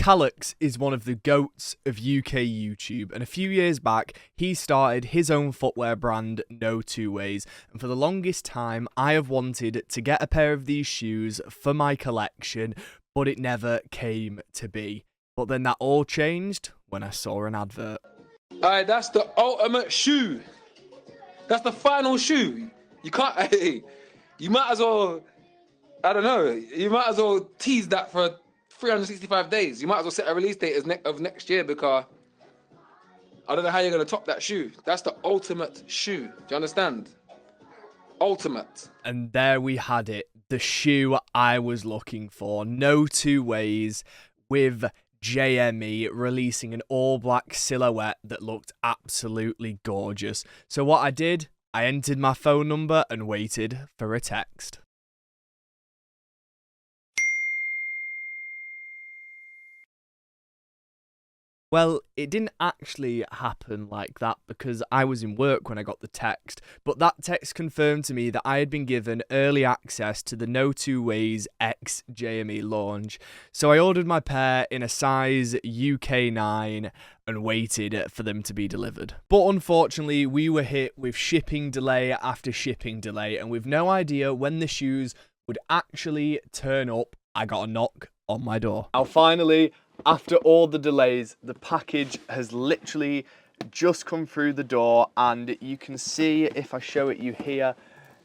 Calix is one of the GOATs of UK YouTube, and a few years back, he started his own footwear brand, No Two Ways, and for the longest time, I have wanted to get a pair of these shoes for my collection, but it never came to be. But then that all changed when I saw an advert. Alright, that's the ultimate shoe. That's the final shoe. You can't, hey, you might as well, I don't know, you might as well tease that for 365 days. You might as well set a release date of next year, because I don't know how you're going to top that shoe. That's the ultimate shoe. Do you understand? Ultimate. And there we had it, the shoe I was looking for. No Two Ways, with JME releasing an all-black silhouette that looked absolutely gorgeous. So what I did, I entered my phone number and waited for a text. Well, it didn't actually happen like that because I was in work when I got the text, but that text confirmed to me that I had been given early access to the No Two Ways X JME launch. So I ordered my pair in a size UK 9 and waited for them to be delivered. But unfortunately, we were hit with shipping delay after shipping delay, and with no idea when the shoes would actually turn up, I got a knock on my door. Now finally, after all the delays, the package has literally just come through the door, and you can see, if I show it you here,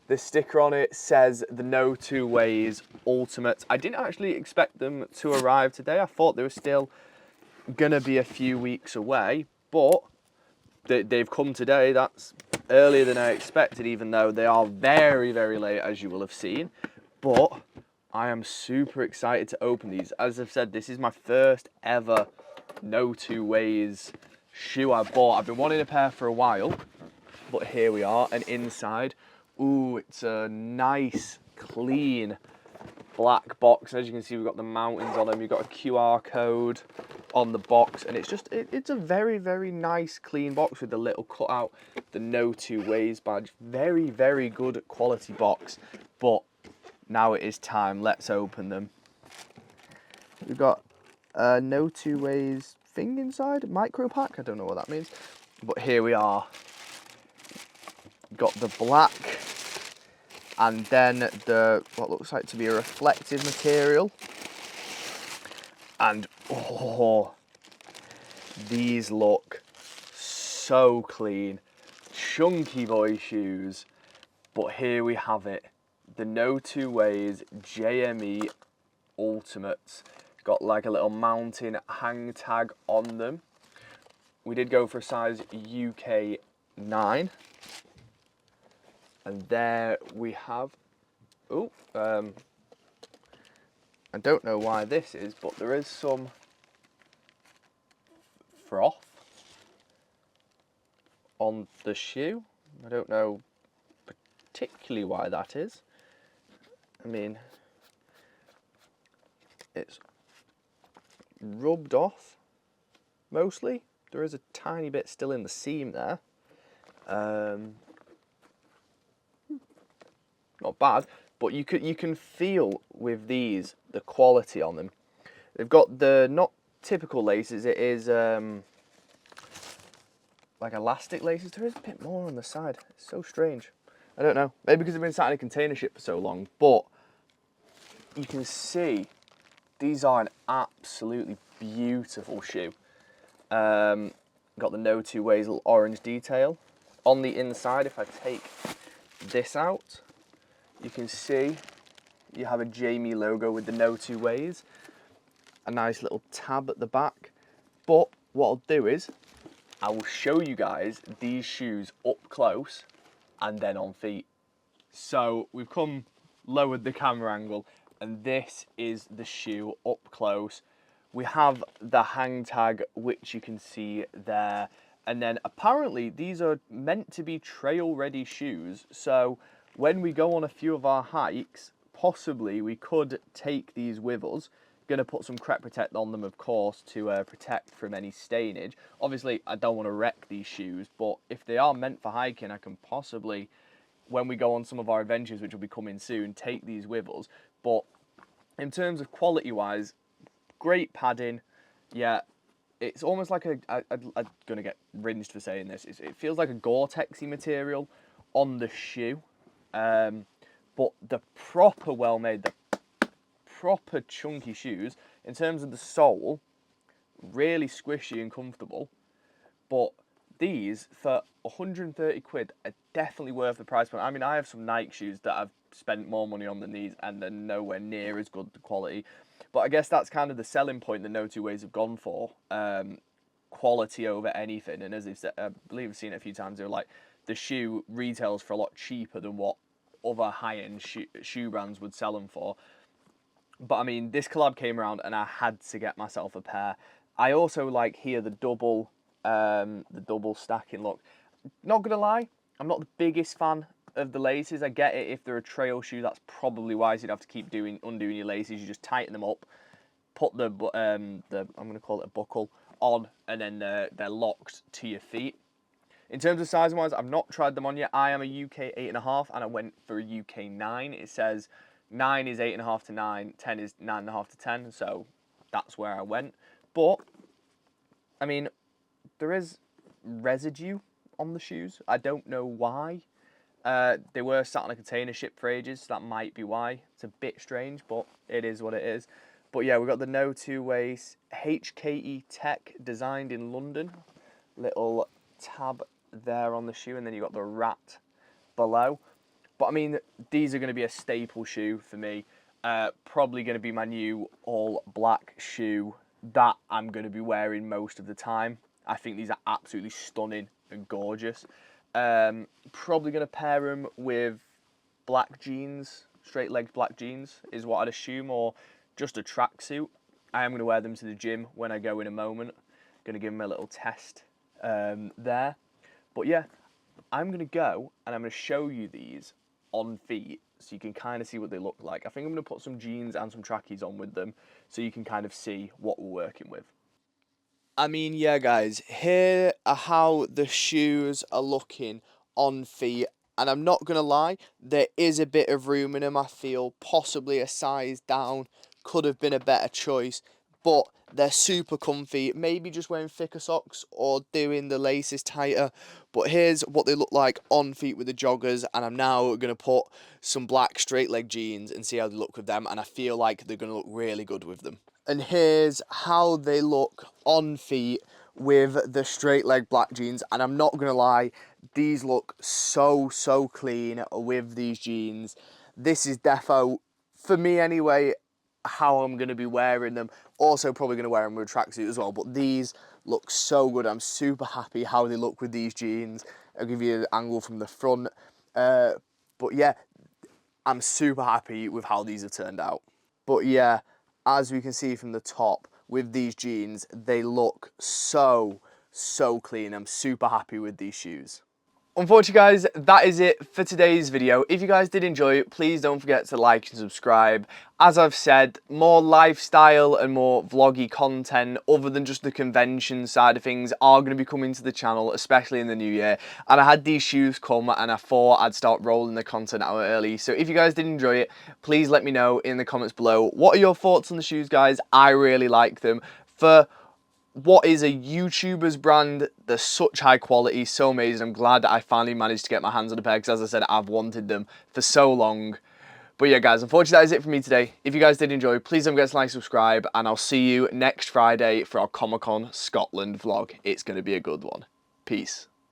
the sticker on it says the No Two Ways Ultimate. I didn't actually expect them to arrive today. I thought they were still gonna be a few weeks away, but they've come today. That's earlier than I expected, even though they are very, very late, as you will have seen. But I am super excited to open these. As I've said, this is my first ever No Two Ways shoe I bought. I've been wanting a pair for a while, but here we are. And inside, ooh, it's a nice, clean black box. And as you can see, we've got the mountains on them. You've got a QR code on the box, and it's a very, very nice, clean box with the little cutout, the No Two Ways badge. Very, very good quality box. But now it is time, let's open them. We've got a No Two Ways thing inside, micro pack, I don't know what that means. But here we are. Got the black, and then the, what looks like to be a reflective material. And oh, these look so clean. Chunky boy shoes. But here we have it. The No Two Ways JME Ultimates. Got like a little mountain hang tag on them. We did go for a size UK 9. And there we have, oh, I don't know why this is, but there is some froth on the shoe. I don't know particularly why that is. I mean, it's rubbed off mostly. There is a tiny bit still in the seam there. Not bad, but you can feel with these the quality on them. They've got the not typical laces. It is like elastic laces. There is a bit more on the side. It's so strange. I don't know. Maybe because they've been sat in a container ship for so long, but you can see these are an absolutely beautiful shoe. Got the No Two Ways little orange detail. On the inside, if I take this out, you can see you have a JME logo with the No Two Ways. A nice little tab at the back. But what I'll do is, I will show you guys these shoes up close and then on feet. So we've lowered the camera angle, and this is the shoe up close. We have the hang tag, which you can see there. And then apparently these are meant to be trail ready shoes. So when we go on a few of our hikes, possibly we could take these with us. Going to put some Crep Protect on them, of course, to protect from any stainage. Obviously, I don't want to wreck these shoes, but if they are meant for hiking, I can possibly, when we go on some of our adventures, which will be coming soon, take these with us. But in terms of quality-wise, great padding, yeah, it's almost like I'm gonna get rinsed for saying this. It feels like a Gore-Texy material on the shoe, but the proper well-made, the proper chunky shoes in terms of the sole, really squishy and comfortable. But these for 130 quid are definitely worth the price point. I mean, I have some Nike shoes that I've spent more money on than these, and they're nowhere near as good quality. But I guess that's kind of the selling point that No Two Ways have gone for. Quality over anything. And as they've said, I believe I've seen it a few times, they're like, the shoe retails for a lot cheaper than what other high-end shoe brands would sell them for. But I mean, this collab came around and I had to get myself a pair. I also like here the double stacking look. Not gonna lie, I'm not the biggest fan of the laces. I get it, if they're a trail shoe, that's probably why you'd have to keep undoing your laces. You just tighten them up, put the I'm gonna call it a buckle on, and then they're locked to your feet. In terms of size wise, I've not tried them on yet. I am a UK 8.5 and I went for a UK 9. It says 9 is 8.5 to 9, 10 is 9.5 to 10, so that's where I went. But I mean, there is residue on the shoes. I don't know why. They were sat on a container ship for ages, so that might be why. It's a bit strange, but it is what it is. But yeah, we've got the No Two Ways HKE Tech, designed in London. Little tab there on the shoe, and then you've got the rat below. But I mean, these are going to be a staple shoe for me. Probably going to be my new all black shoe that I'm going to be wearing most of the time. I think these are absolutely stunning and gorgeous. Probably going to pair them with black jeans, straight-legged black jeans is what I'd assume, or just a tracksuit. I am going to wear them to the gym when I go in a moment. Going to give them a little test there. But yeah, I'm going to go and I'm going to show you these on feet so you can kind of see what they look like. I think I'm going to put some jeans and some trackies on with them so you can kind of see what we're working with. I mean, yeah, guys, here are how the shoes are looking on feet. And I'm not going to lie, there is a bit of room in them. I feel possibly a size down could have been a better choice. But they're super comfy. Maybe just wearing thicker socks or doing the laces tighter. But here's what they look like on feet with the joggers. And I'm now going to put some black straight leg jeans and see how they look with them. And I feel like they're going to look really good with them. And here's how they look on feet with the straight leg black jeans. And I'm not going to lie, these look so clean with these jeans. This is defo, for me anyway, how I'm going to be wearing them. Also probably going to wear them with a tracksuit as well. But these look so good. I'm super happy how they look with these jeans. I'll give you an angle from the front. But yeah, I'm super happy with how these have turned out. But yeah, as we can see from the top, with these jeans, they look so clean. I'm super happy with these shoes. Unfortunately, guys, that is it for today's video. If you guys did enjoy it, please don't forget to like and subscribe. As I've said, more lifestyle and more vloggy content other than just the convention side of things are going to be coming to the channel, especially in the new year. And I had these shoes come and I thought I'd start rolling the content out early. So if you guys did enjoy it, please let me know in the comments below. What are your thoughts on the shoes, guys? I really like them. For what is a YouTuber's brand, they're such high quality, so amazing. I'm glad that I finally managed to get my hands on a pair because, as I said, I've wanted them for so long. But yeah, guys, unfortunately, that is it for me today. If you guys did enjoy, please don't forget to like, subscribe, and I'll see you next Friday for our Comic-Con Scotland vlog. It's going to be a good one. Peace.